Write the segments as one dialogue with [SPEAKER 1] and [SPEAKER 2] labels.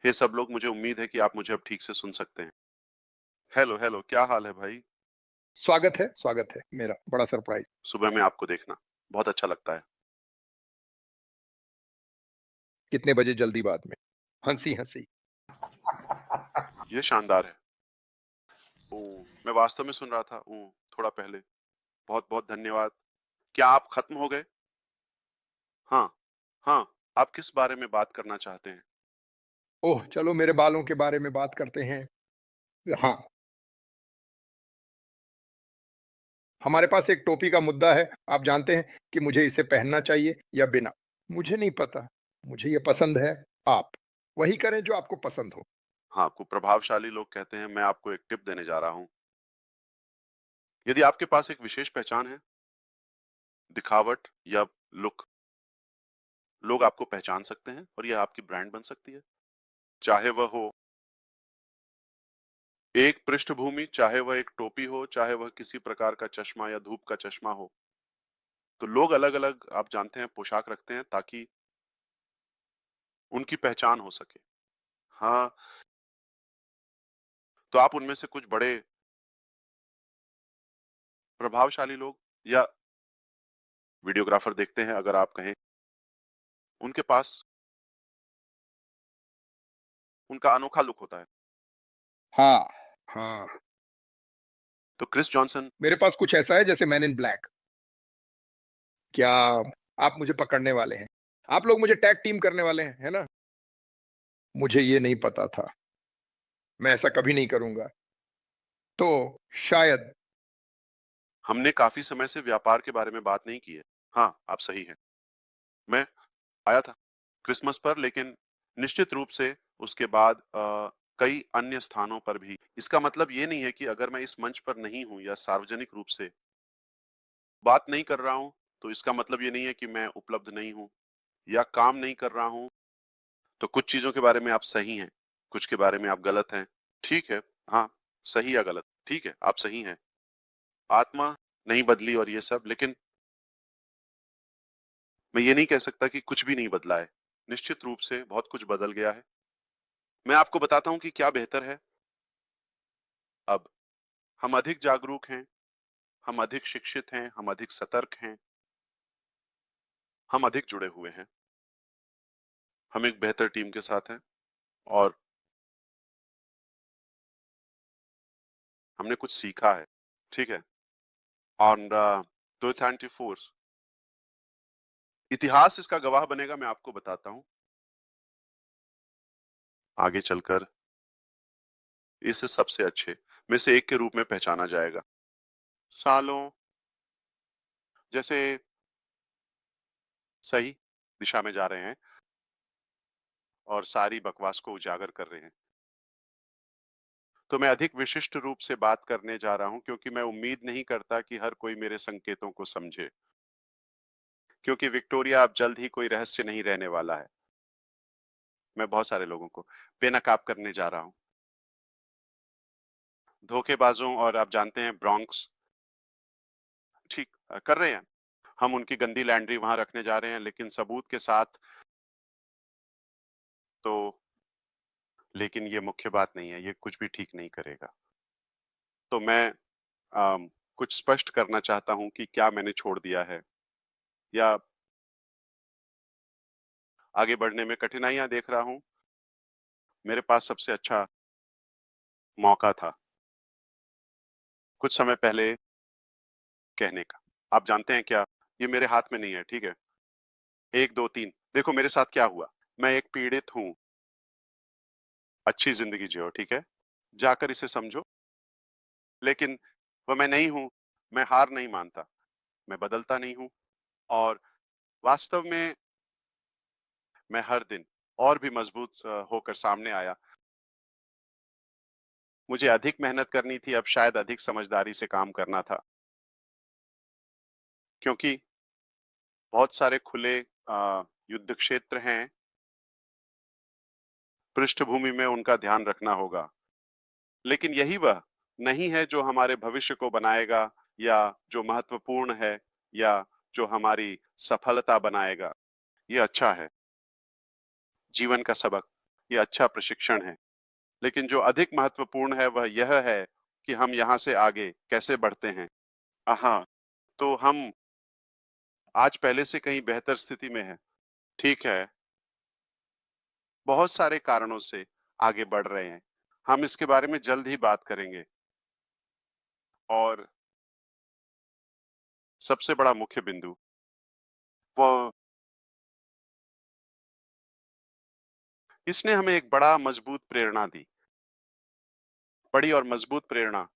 [SPEAKER 1] हे सब लोग, मुझे उम्मीद है कि आप मुझे अब ठीक से सुन सकते हैं। हेलो, हेलो, क्या हाल है भाई?
[SPEAKER 2] स्वागत है मेरा, बड़ा सरप्राइज़।
[SPEAKER 1] सुबह में आपको देखना, बहुत अच्छा लगता है।
[SPEAKER 2] कितने बजे जल्दीबाद में? हँसी-हँसी।
[SPEAKER 1] ये शानदार है। ओह! मैं वास्तव में सुन रहा था थोड़ा पहले। बहुत-बहुत धन्यवाद। क्या आप खत्म हो गए? हाँ, हाँ, आप किस बारे में बात करना चाहते हैं?
[SPEAKER 2] ओह! चलो मेरे बालों के बारे में बात करते हैं। हाँ, हमारे पास एक टोपी का मुद्दा है। आप जानते हैं कि मुझे इसे पहनना चाहिए या बिना? मुझे नहीं पता। मुझे ये पसंद है, आप वही करें जो आपको पसंद हो।
[SPEAKER 1] हाँ, को प्रभावशाली लोग कहते हैं, मैं आपको एक टिप देने जा रहा हूँ। यदि आपके पास एक विशेष पहचान है, दिखावट या लुक, लोग आपको पहचान सकते हैं और यह आपकी ब्रांड बन सकती है। चाहे वह हो एक पृष्ठभूमि, चाहे वह एक टोपी हो, चाहे वह किसी प्रकार का चश्मा या धूप का चश्मा हो। तो लोग अलग-अलग आप जानते हैं पोशाक रखते हैं ताकि उनकी पहचान हो सके। हाँ, तो आप उनमें से कुछ बड़े प्रभावशाली लोग या वीडियोग्राफर देखते हैं अगर आप कहें, उनके पास उनका अनोखा लुक होता है।
[SPEAKER 2] हाँ, हाँ।
[SPEAKER 1] तो क्रिस जॉनसन
[SPEAKER 2] मेरे पास कुछ ऐसा है जैसे मैन इन ब्लैक। क्या आप मुझे पकड़ने वाले हैं? आप लोग मुझे टैग टीम करने वाले हैं, है ना? मुझे ये नहीं पता था। मैं ऐसा कभी नहीं करूँगा। तो शायद
[SPEAKER 1] हमने काफ़ी समय से व्यापार के बारे में बात नहीं की है। हाँ, आप सही हैं। मैं आया था क्रिसमस पर लेकिन निश्चित रूप से उसके बाद कई अन्य स्थानों पर भी। इसका मतलब ये नहीं है कि अगर मैं इस मंच पर नहीं हूँ या सार्वजनिक रूप से बात नहीं कर रहा हूँ, तो इसका मतलब ये नहीं है कि मैं उपलब्ध नहीं हूँ या काम नहीं कर रहा हूँ। तो कुछ चीज़ों के बारे में आप सही हैं, कुछ के बारे में आप गलत हैं। ठीक है, हाँ, सही या गलत, ठीक है, आप सही हैं। आत्मा नहीं बदली और ये सब, लेकिन मैं ये नहीं कह सकता कि कुछ भी नहीं बदला है। निश्चित रूप से बहुत कुछ बदल गया है। मैं आपको बताता हूँ कि क्या बेहतर है अब। हम अधिक जागरूक हैं, हम अधिक शिक्षित हैं, हम अधिक सतर्क हैं, हम अधिक जुड़े हुए हैं। हम एक बेहतर टीम के साथ हैं और हमने कुछ सीखा है, ठीक है? और 2024 इतिहास इसका गवाह बनेगा, मैं आपको बताता हूँ। आगे चलकर इसे सबसे अच्छे में से एक के रूप में पहचाना जाएगा। सालों जैसे सही दिशा में जा रहे हैं और सारी बकवास को उजागर कर रहे हैं। तो मैं अधिक विशिष्ट रूप से बात करने जा रहा हूँ क्योंकि मैं उम्मीद नहीं करता कि हर कोई मेरे संकेतों को समझे। क्योंकि विक्टोरिया अब जल्द ही कोई रहस्य नहीं रहने वाला है। मैं बहुत सारे लोगों को बेनकाब करने जा रहा हूँ। धोखेबाजों और आप जानते हैं ब्रोंक्स ठीक कर रहे हैं। हम उनकी गंदी लैंड्री वहां रखने जा रहे हैं लेकिन सबूत के साथ। तो लेकिन ये मुख्य बात नहीं है, ये कुछ भी ठीक नहीं करेगा। तो मैं कुछ स्पष्ट करना चाहता हूँ कि क्या मैंने छोड़ दिया है या आगे बढ़ने में कठिनाइयां देख रहा हूँ। मेरे पास सबसे अच्छा मौका था कुछ समय पहले कहने का। आप जानते हैं क्या? ये मेरे हाथ में नहीं है, ठीक है? 1, 2, 3 देखो मेरे साथ क्या हुआ। मैं एक पीड़ित हूँ, अच्छी ज़िंदगी जियो, ठीक है? जाकर इसे समझो, लेकिन वह मैं नहीं हूँ, मैं हार नहीं मानता, मैं बदलता नहीं हूँ और वास्तव में मैं हर दिन और भी मजबूत होकर सामने आया। मुझे अधिक मेहनत करनी थी, अब शायद अधिक समझदारी से काम करना था। क्योंकि बहुत सारे खुले युद्ध क्षेत्र हैं, पृष्ठभूमि में उनका ध्यान रखना होगा। लेकिन यही वह नहीं है जो हमारे भविष्य को बनाएगा या जो महत्वपूर्ण है या जो हमारी सफलता बनाएगा। ये अच्छा है, जीवन का सबक। ये अच्छा प्रशिक्षण है। लेकिन जो अधिक महत्वपूर्ण है वह यह है कि हम यहाँ से आगे कैसे बढ़ते हैं। हाँ, तो हम आज पहले से कहीं बेहतर स्थिति में हैं। ठीक है, बहुत सारे कारणों से आगे बढ़ रहे हैं। हम इसके बारे में जल्द ही बात करेंगे और सबसे बड़ा मुख्य बिंदु वो इसने हमें एक बड़ा मजबूत प्रेरणा दी। बड़ी और मजबूत प्रेरणा।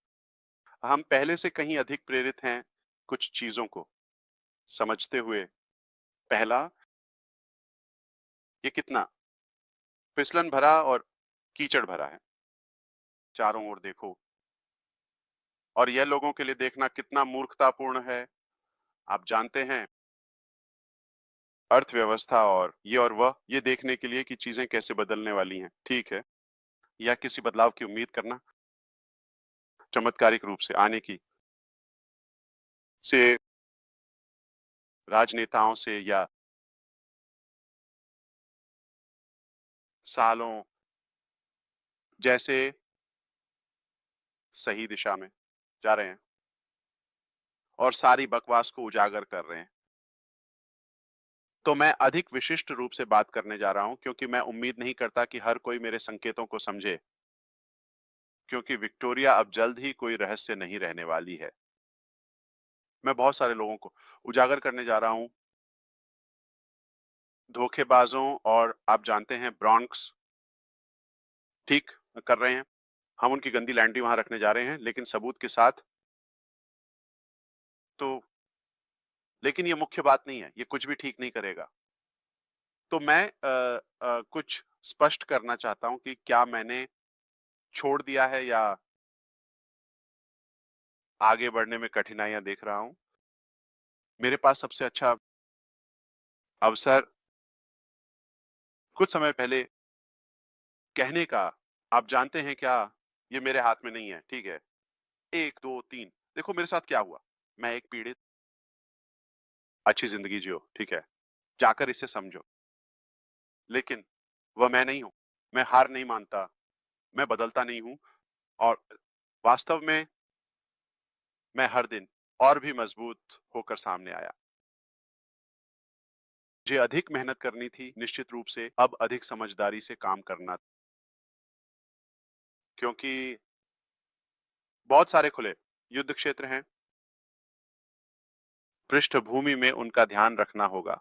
[SPEAKER 1] हम पहले से कहीं अधिक प्रेरित हैं कुछ चीजों को समझते हुए। पहला, ये कितना फिसलन भरा और कीचड़ भरा है। चारों ओर देखो और यह लोगों के लिए देखना कितना मूर्खतापूर्ण है। आप जानते हैं, अर्थव्यवस्था और वह ये देखने के लिए कि चीजें कैसे बदलने वाली हैं, ठीक है, या किसी बदलाव की उम्मीद करना चमत्कारिक रूप से आने की से राजनेताओं से या सालों जैसे सही दिशा में जा रहे हैं और सारी बकवास को उजागर कर रहे हैं। तो मैं अधिक विशिष्ट रूप से बात करने जा रहा हूं क्योंकि मैं उम्मीद नहीं करता कि हर कोई मेरे संकेतों को समझे, क्योंकि विक्टोरिया अब जल्द ही कोई रहस्य नहीं रहने वाली है। मैं बहुत सारे लोगों को उजागर करने जा रहा हूं, धोखेबाजों और आप जानते हैं ब्रॉन्क्स ठीक कर रहे हैं। हम उनकी गंदी लैंड्री वहां रखने जा रहे हैं लेकिन सबूत के साथ। तो लेकिन ये मुख्य बात नहीं है, ये कुछ भी ठीक नहीं करेगा। तो मैं कुछ स्पष्ट करना चाहता हूं कि क्या मैंने छोड़ दिया है या आगे बढ़ने में कठिनाइयां देख रहा हूं। मेरे पास सबसे अच्छा अवसर कुछ समय पहले कहने का, आप जानते हैं क्या, ये मेरे हाथ में नहीं है, ठीक है। 1 2 3 देखो मेरे साथ क्या हुआ। मैं एक पीड़ित, अच्छी जिंदगी जियो, ठीक है। जाकर इसे समझो। लेकिन वह मैं नहीं हूं। मैं हार नहीं मानता, मैं बदलता नहीं हूं और वास्तव में मैं हर दिन और भी मजबूत होकर सामने आया। मुझे अधिक मेहनत करनी थी, निश्चित रूप से अब अधिक समझदारी से काम करना, क्योंकि बहुत सारे खुले युद्ध क्षेत्र हैं। पृष्ठभूमि में उनका ध्यान रखना होगा।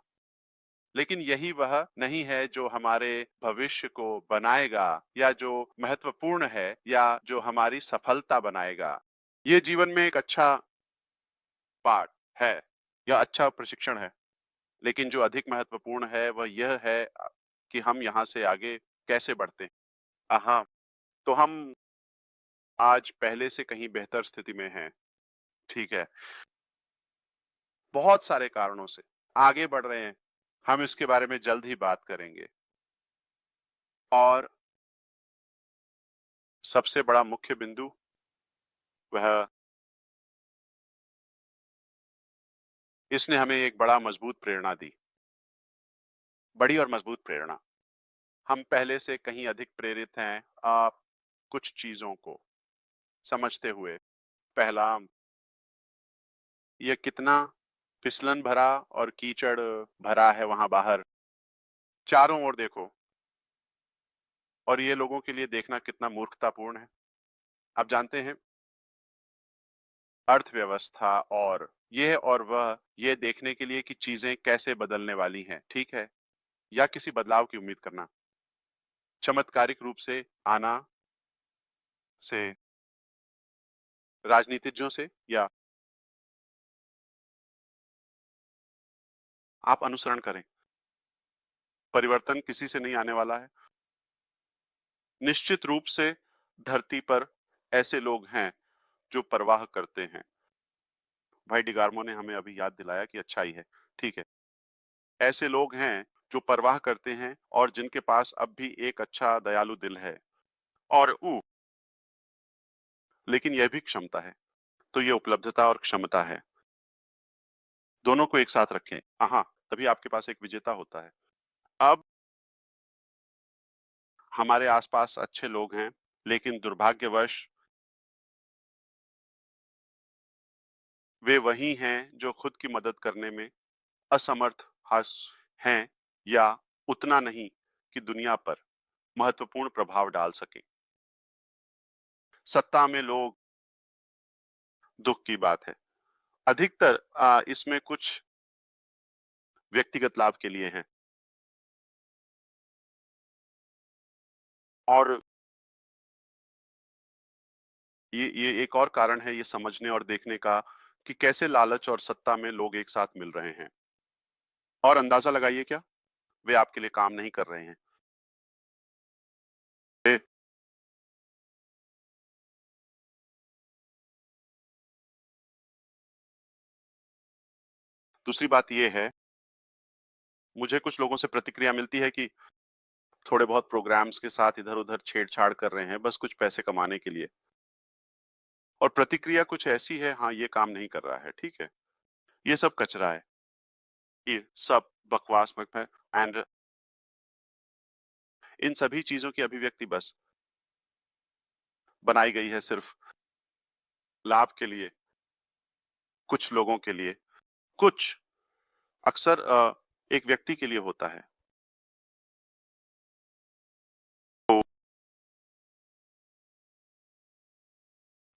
[SPEAKER 1] लेकिन यही वह नहीं है जो हमारे भविष्य को बनाएगा या जो महत्वपूर्ण है या जो हमारी सफलता बनाएगा। ये जीवन में एक अच्छा पाठ है या अच्छा प्रशिक्षण है। लेकिन जो अधिक महत्वपूर्ण है वह यह है कि हम यहाँ से आगे कैसे बढ़ते हैं। हाँ, तो हम आज पहले से कहीं बेहतर स्थिति में हैं, ठीक है। बहुत सारे कारणों से आगे बढ़ रहे हैं। हम इसके बारे में जल्द ही बात करेंगे और सबसे बड़ा मुख्य बिंदु वह इसने हमें एक बड़ा मजबूत प्रेरणा दी। बड़ी और मजबूत प्रेरणा। हम पहले से कहीं अधिक प्रेरित हैं कुछ चीजों को समझते हुए। पहला, ये कितना फिसलन भरा और कीचड़ भरा है वहां बाहर। चारों ओर देखो और ये लोगों के लिए देखना कितना मूर्खतापूर्ण है। आप जानते हैं, अर्थव्यवस्था और वह ये देखने के लिए कि चीजें कैसे बदलने वाली हैं, ठीक है, या किसी बदलाव की उम्मीद करना चमत्कारिक रूप से आना से राजनीतिज्ञों से या आप अनुसरण करें। परिवर्तन किसी से नहीं आने वाला है। निश्चित रूप से धरती पर ऐसे लोग हैं जो परवाह करते हैं। भाई डिगार्मो ने हमें अभी याद दिलाया कि अच्छाई है, ठीक है। ऐसे लोग हैं जो परवाह करते हैं और जिनके पास अब भी एक अच्छा दयालु दिल है और लेकिन यह भी क्षमता है। तो ये उपलब्धता और क्षमता है, दोनों को एक साथ रखें। हाँ, तभी आपके पास एक विजेता होता है। अब हमारे आसपास अच्छे लोग हैं, लेकिन दुर्भाग्यवश वे वही हैं जो खुद की मदद करने में असमर्थ हस हैं या उतना नहीं कि दुनिया पर महत्वपूर्ण प्रभाव डाल सकें। सत्ता में लोग दुख की बात है। अधिकतर इसमें कुछ व्यक्तिगत लाभ के लिए हैं और ये एक और कारण है ये समझने और देखने का कि कैसे लालच और सत्ता में लोग एक साथ मिल रहे हैं। और अंदाजा लगाइए क्या? वे आपके लिए काम नहीं कर रहे हैं। वे दूसरी बात ये है, मुझे कुछ लोगों से प्रतिक्रिया मिलती है कि थोड़े बहुत प्रोग्राम्स के साथ इधर-उधर छेड़-छाड़ कर रहे हैं, बस कुछ पैसे कमाने के लिए। और प्रतिक्रिया कुछ ऐसी है, हाँ, ये काम नहीं कर रहा है, ठीक है? ये सब कचरा है, ये सब बकवास मत है एंड इन सभी चीज़ों की अभिव्यक्ति बस बनाई गई है सिर्फ लाभ के लिए, कुछ लोगों के लिए, कुछ अक्सर एक व्यक्ति के लिए होता है। तो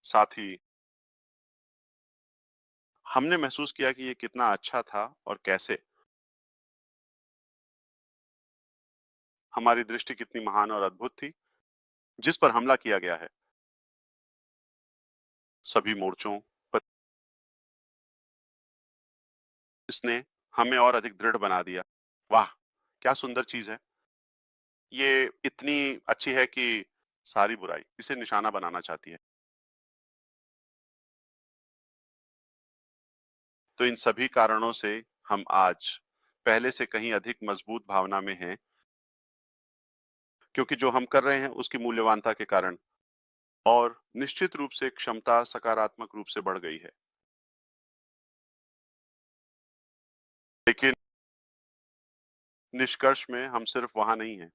[SPEAKER 1] साथ ही हमने महसूस किया कि ये कितना अच्छा था और कैसे हमारी दृष्टि कितनी महान और अद्भुत थी, जिस पर हमला किया गया है, सभी मोर्चों पर इसने हमें और अधिक दृढ़ बना दिया। वाह! क्या सुंदर चीज़ है। ये इतनी अच्छी है कि सारी बुराई इसे निशाना बनाना चाहती है। तो इन सभी कारणों से हम आज पहले से कहीं अधिक मजबूत भावना में हैं, क्योंकि जो हम कर रहे हैं उसकी मूल्यवानता के कारण और निश्चित रूप से क्षमता सकारात्मक रूप से बढ़ गई है। लेकिन निष्कर्ष में हम सिर्फ वहाँ नहीं हैं।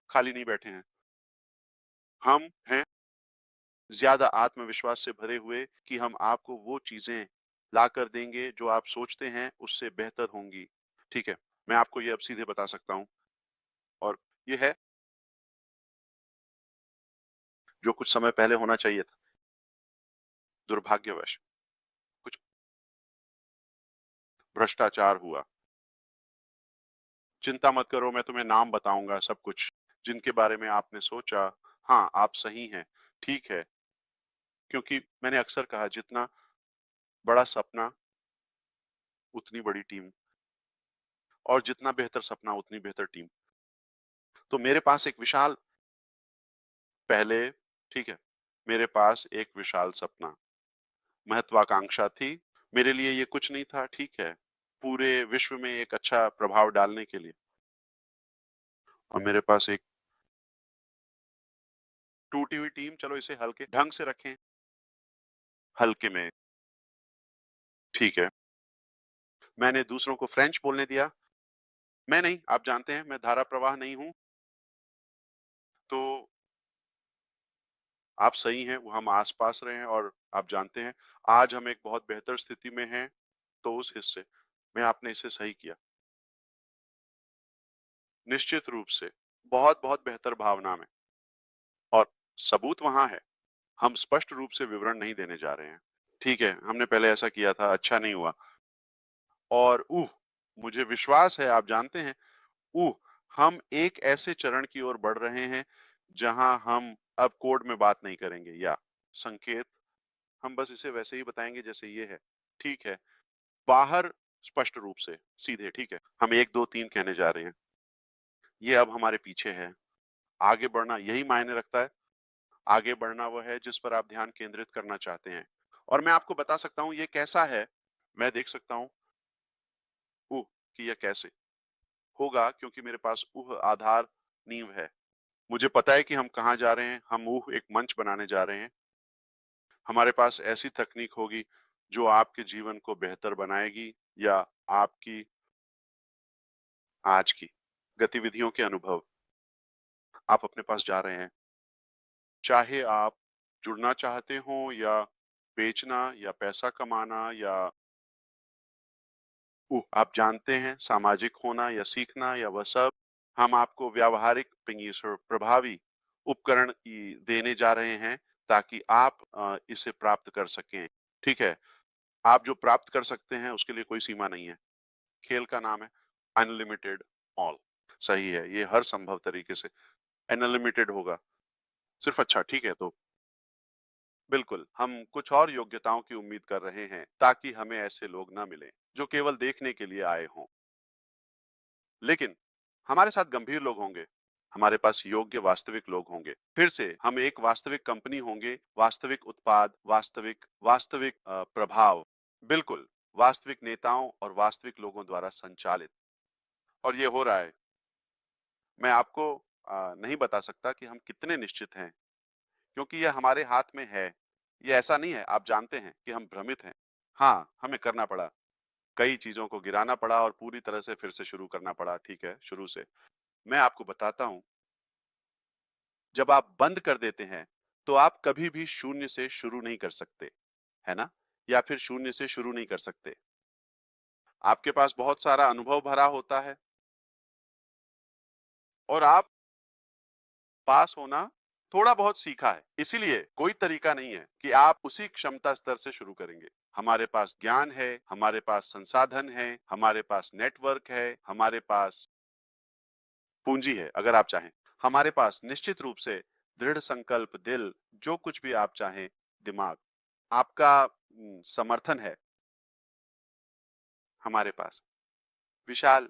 [SPEAKER 1] खाली नहीं बैठे हैं। हम हैं ज़्यादा आत्मविश्वास से भरे हुए कि हम आपको वो चीज़ें लाकर देंगे जो आप सोचते हैं उससे बेहतर होंगी। ठीक है, मैं आपको ये अब सीधे बता सकता हूँ और ये है जो कुछ समय पहले होना चाहिए था। दुर्भाग्यवश कुछ भ्रष्टाचार हुआ। चिंता मत करो मैं तुम्हें नाम बताऊँगा सब कुछ, जिनके बारे में आपने सोचा, हाँ, आप सही हैं, ठीक है। क्योंकि मैंने अक्सर कहा जितना बड़ा सपना उतनी बड़ी टीम और जितना बेहतर सपना उतनी बेहतर टीम। तो मेरे पास एक विशाल पहले ठीक है, मेरे पास एक विशाल सपना, महत्वाकांक्षा थी। मेरे लिए ये कुछ नहीं था, ठीक है। पूरे विश्व में एक अच्छा प्रभाव डालने के लिए और मेरे पास एक टूटी हुई टीम, चलो इसे हल्के ढंग से रखें, हल्के में, ठीक है। मैंने दूसरों को फ्रेंच बोलने दिया, मैं नहीं, आप जानते हैं मैं धारा प्रवाह नहीं हूँ, तो आप सही हैं, वो हम आस-पास रहे हैं और आप जानते हैं, आज हम एक बहुत बेहतर स्थिति में हैं, तो उस हिस्से में आपने इसे सही किया। निश्चित रूप से, बहुत-बहुत बेहतर भावना में और सबूत वहाँ है। हम स्पष्ट रूप से विवरण नहीं देने जा रहे हैं। ठीक है, हमने पहले ऐसा किया था, अच्छा नहीं हुआ और मुझे विश्वास है आप जानते हैं, हम एक ऐसे चरण की ओर बढ़ रहे हैं, जहाँ हम अब कोड में बात नहीं करेंगे या संकेत, हम बस इसे वैसे ही बताएँगे जैसे ये है। ठीक है, बाहर स्पष्ट रूप से, सीधे ठीक है, हम 1, 2, 3 कहने जा रहे हैं। ये अब हमारे पीछे है। आगे बढ़ना यही मायने रखता है। आगे बढ़ना वो है जिस पर आप ध्यान केंद्रित करना चाहते हैं। और मैं आपको बता सकता हूँ ये कैसा है, मैं देख सकता हूँ कि यह कैसे होगा क्योंकि मेरे पास आधार नींव है। मुझे पता है कि हम कहाँ जा रहे हैं, हम एक मंच बनाने जा रहे हैं। हमारे पास ऐसी तकनीक होगी जो आपके जीवन को बेहतर बनाएगी या आपकी आज की गतिविधियों के अनुभव आप अपने पास जा रहे हैं। चाहे आप जुड़ना चाहते हो या बेचना या पैसा कमाना या आप जानते हैं सामाजिक होना या सीखना या वह सब, हम आपको व्यावहारिक प्रभावी उपकरण देने जा रहे हैं ताकि आप इसे प्राप्त कर सकें। ठीक है, आप जो प्राप्त कर सकते हैं उसके लिए कोई सीमा नहीं है। खेल का नाम है अनलिमिटेड ऑल। सही है, ये हर संभव तरीके से अनलिमिटेड होगा। सिर्फ अच्छा ठीक है, तो बिल्कुल हम कुछ और योग्यताओं की उम्मीद कर रहे हैं ताकि हमें ऐसे लोग ना मिलें जो केवल देखने के लिए आए हों। लेकिन हमारे साथ गंभीर लोग होंगे, हमारे पास योग्य वास्तविक लोग होंगे। फिर से हम एक वास्तविक कंपनी होंगे, वास्तविक उत्पाद, वास्तविक वास्तविक प्रभाव, बिल्कुल वास्तविक नेताओं और वास्तविक लोगों द्वारा संचालित। और ये हो रहा है। मैं आपको नहीं बता सकता कि हम कितने निश्चित हैं, क्योंकि यह हमारे हाथ में है। ये ऐसा नहीं है, आप जानते हैं कि हम भ्रमित हैं। हाँ, हमें करना पड़ा, कई चीजों को गिराना पड़ा और पूरी तरह से फिर से शुरू करना पड़ा। ठीक है, शुरू से मैं आपको बताता हूँ, जब आप बंद कर देते हैं, तो आप कभी भी शून्य से शुरू नहीं कर सकते, है ना? या फिर शून्य से शुरू नहीं कर सकते। आपके पास बहुत सारा अनुभव भरा होता है और आप पास होना थोड़ा बहुत सीखा है। इसीलिए कोई तरीका नहीं है कि आप उसी क्षमता स्तर से शुरू करेंगे। हमारे पास ज्ञान है, हमारे पास संसाधन है, हमारे पास नेटवर्क है, हमारे पास पूंजी है अगर आप चाहें। हमारे पास निश्चित रूप से दृढ़ संकल्प, दिल, जो कुछ भी आप चाहें, दिमाग, आपका समर्थन है हमारे पास। विशाल,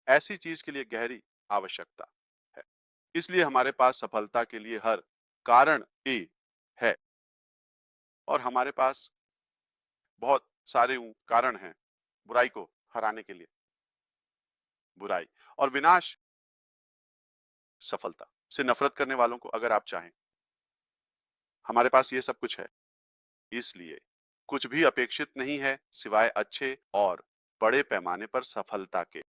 [SPEAKER 1] ऐसी चीज के लिए गहरी आवश्यकता है। इसलिए हमारे पास सफलता के लिए हर कारण ही है और हमारे पास बहुत सारे कारण हैं बुराई को हराने के लिए। बुराई और विनाश, सफलता से नफरत करने वालों को अगर आप चाहें, हमारे पास ये सब कुछ है। इसलिए कुछ भी अपेक्षित नहीं है सिवाय अच्छे और बड़े पैमाने पर सफलता के।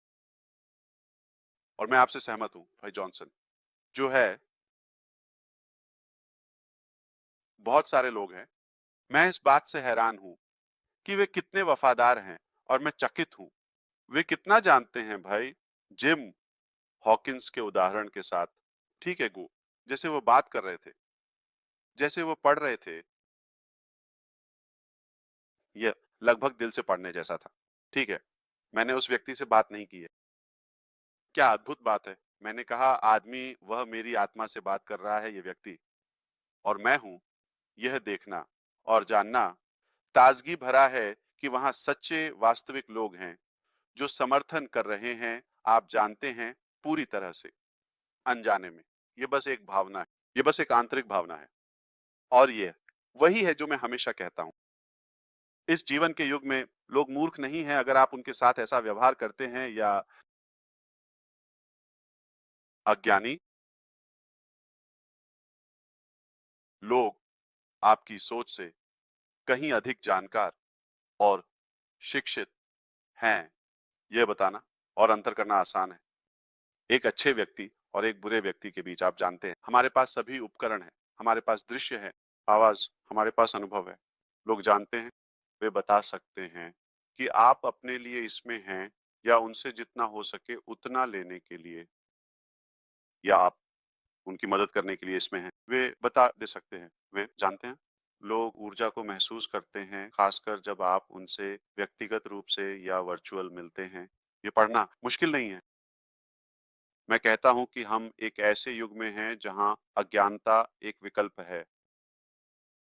[SPEAKER 1] और मैं आपसे सहमत हूं भाई जॉनसन। जो है, बहुत सारे लोग हैं, मैं इस बात से हैरान हूं कि वे कितने वफादार हैं और मैं चकित हूं वे कितना जानते हैं भाई। जिम हॉकिंस के उदाहरण के साथ, ठीक है गो, जैसे वो बात कर रहे थे, जैसे वो पढ़ रहे थे, ये लगभग दिल से पढ़ने जैसा था। ठीक है, मैंने उस व्यक्ति से बात नहीं की है। क्या अद्भुत बात है। मैंने कहा आदमी वह मेरी आत्मा से बात कर रहा है, ये व्यक्ति, और मैं हूं। यह देखना और जानना ताजगी भरा है कि वहां सच्चे वास्तविक लोग हैं जो समर्थन कर रहे हैं, आप जानते हैं, पूरी तरह से अनजाने में। ये बस एक भावना है, ये बस एक आंतरिक भावना है। और ये वही है जो मैं हमेशा कहता हूं। इस जीवन के युग में लोग मूर्ख नहीं हैं अगर आप उनके साथ ऐसा व्यवहार करते हैं, या अज्ञानी लोग आपकी सोच से कहीं अधिक जानकार और शिक्षित हैं, यह बताना और अंतर करना आसान है। एक अच्छे व्यक्ति और एक बुरे व्यक्ति के बीच आप जानते हैं, हमारे पास सभी उपकरण हैं, हमारे पास दृश्य है, आवाज, हमारे पास अनुभव है। लोग जानते हैं, वे बता सकते हैं कि आप अपने लिए इसमें हैं या उनसे जितना हो सके उतना लेने के लिए, या आप उनकी मदद करने के लिए इसमें हैं। वे बता दे सकते हैं, वे जानते हैं। लोग ऊर्जा को महसूस करते हैं, खासकर जब आप उनसे व्यक्तिगत रूप से या वर्चुअल मिलते हैं। ये पढ़ना मुश्किल नहीं है। मैं कहता हूं कि हम एक ऐसे युग में हैं जहां अज्ञानता एक विकल्प है,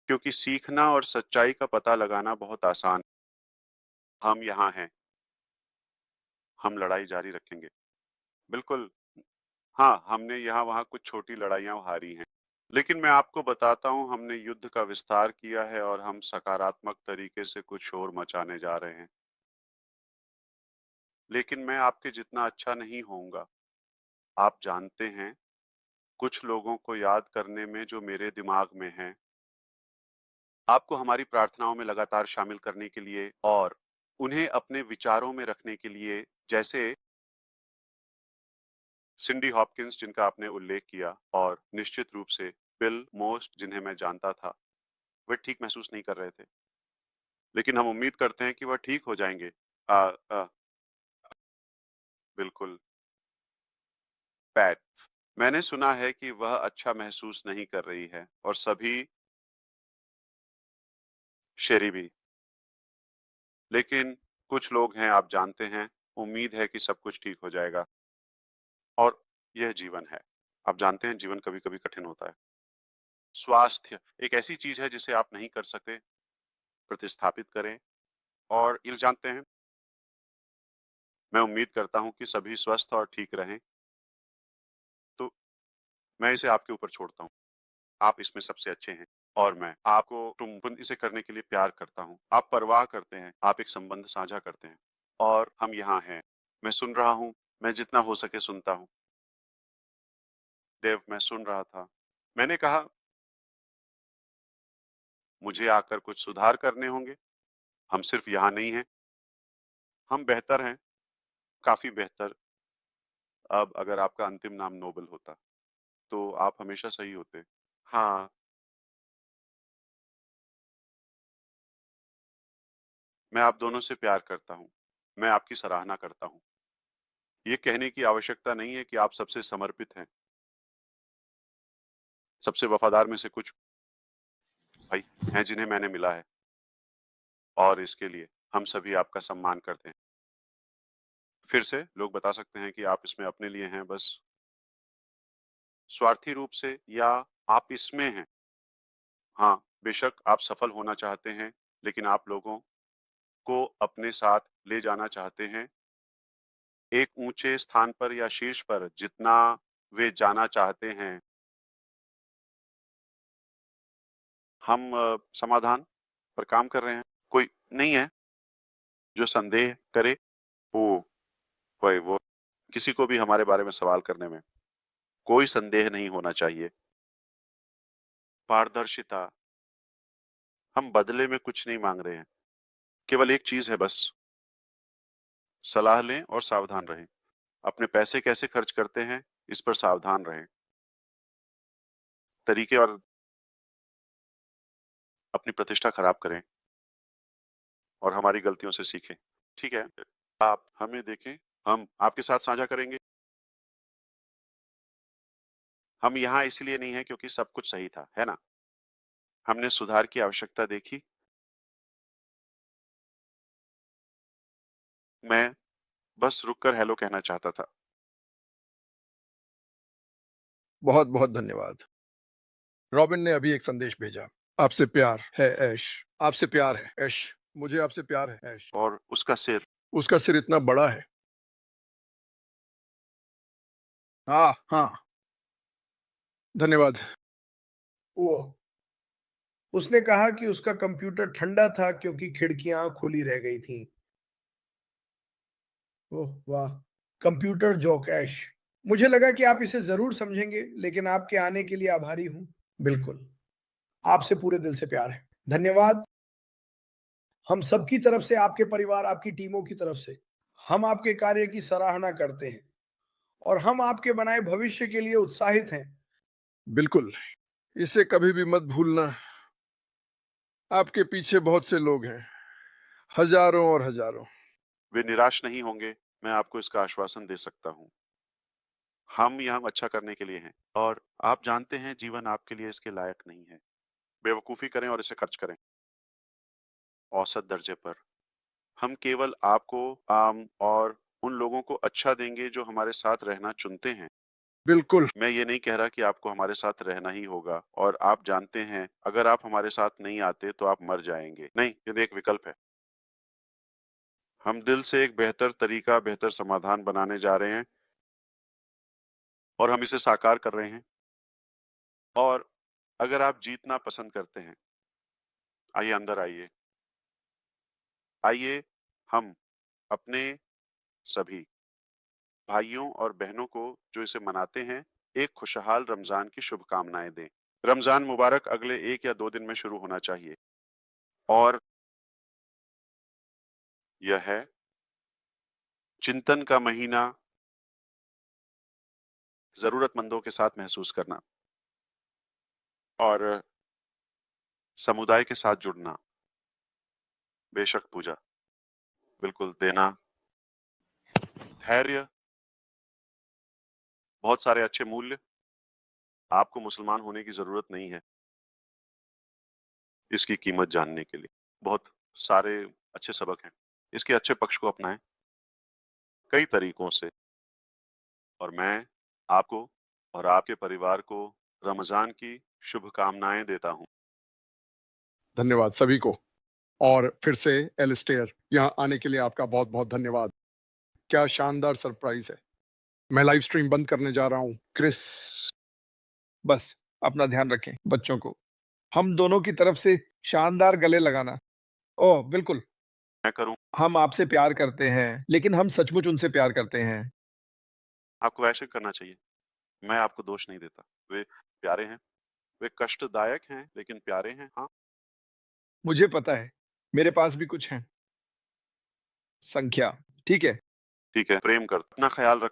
[SPEAKER 1] क्योंकि सीखना और सच्चाई का पता लगाना बहुत आसान। हम यहाँ हैं, हम लड़ाई जारी रखेंगे। बिल्कुल, हाँ, हमने यहाँ वहाँ कुछ छोटी लड़ाइयाँ हारी हैं। लेकिन मैं आपको बताता हूँ, हमने युद्ध का विस्तार किया है और हम सकारात्मक तरीके से कुछ शोर मचाने जा रहे हैं। लेकिन मैं आपके जितना अच्छा नहीं होऊंगा। आप जानते हैं, कुछ लोगों को याद करने में जो मेरे दिमाग में हैं, आपको हमारी प्रार्थनाओं में लगातार शामिल करने के लिए और उन्हें अपने विचारों में रखने के लिए, जैसे सिंडी हॉपकिंस जिनका आपने उल्लेख किया और निश्चित रूप से बिल मोस्ट जिन्हें मैं जानता था, वे ठीक महसूस नहीं कर रहे थे। लेकिन हम उम्मीद करते हैं कि वह ठीक हो जाएँगे। अ अ, बिल्कुल, पैट, मैंने सुना है कि वह अच्छा महसूस नहीं कर रही है और सभी शेरी भी। लेकिन कुछ लोग हैं आप जानते हैं, उम्मीद है कि सब कुछ ठीक हो जाएगा और यह जीवन है। आप जानते हैं जीवन कभी-कभी कठिन होता है। स्वास्थ्य एक ऐसी चीज़ है जिसे आप नहीं कर सकते, प्रतिस्थापित करें और ये जानते हैं, मैं उम्मीद करता हूँ कि सभी स्वस्थ और ठीक रहें, तो मैं इसे आपके ऊपर छोड़ता हूँ। आप इसमें सबसे अच्छे हैं और मैं आपको तुम इसे करने के लिए प्यार करता हूँ। आप परवाह करते हैं, आप एक संबंध साझा करते हैं और हम यहाँ हैं। मैं सुन रहा हूँ, मैं जितना हो सके सुनता हूँ। डेव मैं सुन रहा था। मैंने कहा, मुझे आकर कुछ सुधार करने होंगे। हम सिर्फ यहाँ नहीं हैं, हम बेहतर हैं, काफ़ी बेहतर। अब अगर आपका अंतिम नाम नोबल होता, तो आप हमेशा सही होते। हाँ, मैं आप दोनों से प्यार करता हूँ। मैं आपकी सराहना करता हूँ। ये कहने की आवश्यकता नहीं है कि आप सबसे समर्पित हैं। सबसे वफ़ादार में से कुछ भाई हैं जिन्हें मैंने मिला है और इसके लिए हम सभी आपका सम्मान करते हैं। फिर से लोग बता सकते हैं कि आप इसमें अपने लिए हैं बस स्वार्थी रूप से या आप इसमें हैं। हाँ, बेशक आप सफल होना चाहते हैं, लेकिन आप लोगों को अपने साथ ले जाना चाहते हैं, एक ऊँचे स्थान पर या शीर्ष पर जितना वे जाना चाहते हैं। हम समाधान पर काम कर रहे हैं। कोई नहीं है जो संदेह करे। ओह! वही वो किसी को भी हमारे बारे में सवाल करने में कोई संदेह नहीं होना चाहिए। पारदर्शिता, हम बदले में कुछ नहीं माँग रहे हैं। केवल एक चीज़ है बस, सलाह लें और सावधान रहें। अपने पैसे कैसे खर्च करते हैं, इस पर सावधान रहें। तरीके और अपनी प्रतिष्ठा खराब करें और हमारी गलतियों से सीखें। ठीक है, आप हमें देखें, हम आपके साथ साझा करेंगे। हम यहाँ इसलिए नहीं हैं क्योंकि सब कुछ सही था, है ना? हमने सुधार की आवश्यकता देखी। मैं बस रुककर हेलो कहना चाहता था।
[SPEAKER 2] बहुत-बहुत धन्यवाद। रॉबिन ने अभी एक संदेश भेजा। आपसे प्यार है ऐश। आपसे प्यार है ऐश। मुझे आपसे प्यार है ऐश।
[SPEAKER 1] और उसका सिर
[SPEAKER 2] उसका सिर इतना बड़ा है। हाँ, हाँ। धन्यवाद।
[SPEAKER 3] ओह! उसने कहा कि उसका कंप्यूटर ठंडा था क्योंकि खिड़कियां खुली रह गई थीं। ओह वाह! कंप्यूटर जोक ऐश। मुझे लगा कि आप इसे ज़रूर समझेंगे, लेकिन आपके आने के लिए आभारी हूँ। बिल्कुल, आपसे पूरे दिल से प्यार है। धन्यवाद, हम सबकी तरफ से, आपके परिवार, आपकी टीमों की तरफ से। हम आपके कार्य की सराहना करते हैं और हम आपके बनाए भविष्य के लिए उत्साहित हैं।
[SPEAKER 2] बिल्कुल, इसे कभी भी मत भूलना। आपके पीछे बहुत से लोग हैं, हज़ारों और हज़ारों।
[SPEAKER 1] वे निराश नहीं होंगे, मैं आपको इसका आश्वासन दे सकता हूँ। हम यहाँ अच्छा करने के लिए हैं और आप जानते हैं जीवन आपके लिए इसके लायक नहीं है। बेवकूफ़ी करें और इसे खर्च करें, औसत दर्जे पर। हम केवल आपको और उन लोगों को अच्छा देंगे जो हमारे साथ रहना चुनते हैं।
[SPEAKER 2] बिल्कुल,
[SPEAKER 1] मैं ये नहीं कह रहा कि आपको हमारे साथ रहना ही होगा और आप जानते हैं, अगर आप हमारे साथ नहीं आते तो आप मर जाएँगे। नहीं, ये एक विकल्प है। हम दिल से एक बेहतर तरीका, बेहतर समाधान बनाने जा रहे हैं और हम इसे साकार कर रहे हैं। और अगर आप जीतना पसंद करते हैं, आइए अंदर आइए। आइए हम अपने सभी भाइयों और बहनों को जो इसे मनाते हैं, एक खुशहाल रमज़ान की शुभकामनाएँ दें। रमज़ान मुबारक अगले 1 या 2 दिन में शुरू होना चाहिए और यह है चिंतन का महीना जरूरतमंदों के साथ महसूस करना और समुदाय के साथ जुड़ना। बेशक पूजा, बिल्कुल देना, धैर्य, बहुत सारे अच्छे मूल्य। आपको मुसलमान होने की जरूरत नहीं है इसकी कीमत जानने के लिए। बहुत सारे अच्छे सबक हैं। इसके अच्छे पक्ष को अपनाएं कई तरीकों से। और मैं आपको और आपके परिवार को रमजान की शुभकामनाएं देता हूं।
[SPEAKER 2] धन्यवाद सभी को। और फिर से एलिस्टेयर, यहाँ आने के लिए आपका बहुत बहुत धन्यवाद। क्या शानदार सरप्राइज है। मैं लाइव स्ट्रीम बंद करने जा रहा हूँ। क्रिस, बस अपना ध्यान रखें बच्चों को। हम दोनों की तरफ से शानदार गले लगाना। ओह बिल्कुल,
[SPEAKER 1] मैं करूं।
[SPEAKER 2] हम आपसे प्यार करते हैं, लेकिन हम सचमुच उनसे प्यार करते हैं।
[SPEAKER 1] आपको ऐसे करना चाहिए। मैं आपको दोष नहीं देता। वे प्यारे हैं, वे कष्टदायक हैं लेकिन प्यारे हैं। हाँ,
[SPEAKER 2] मुझे पता है, मेरे पास भी कुछ है। संख्या, ठीक है।
[SPEAKER 1] ठीक है। प्रेम कर, अपना ख्याल रख।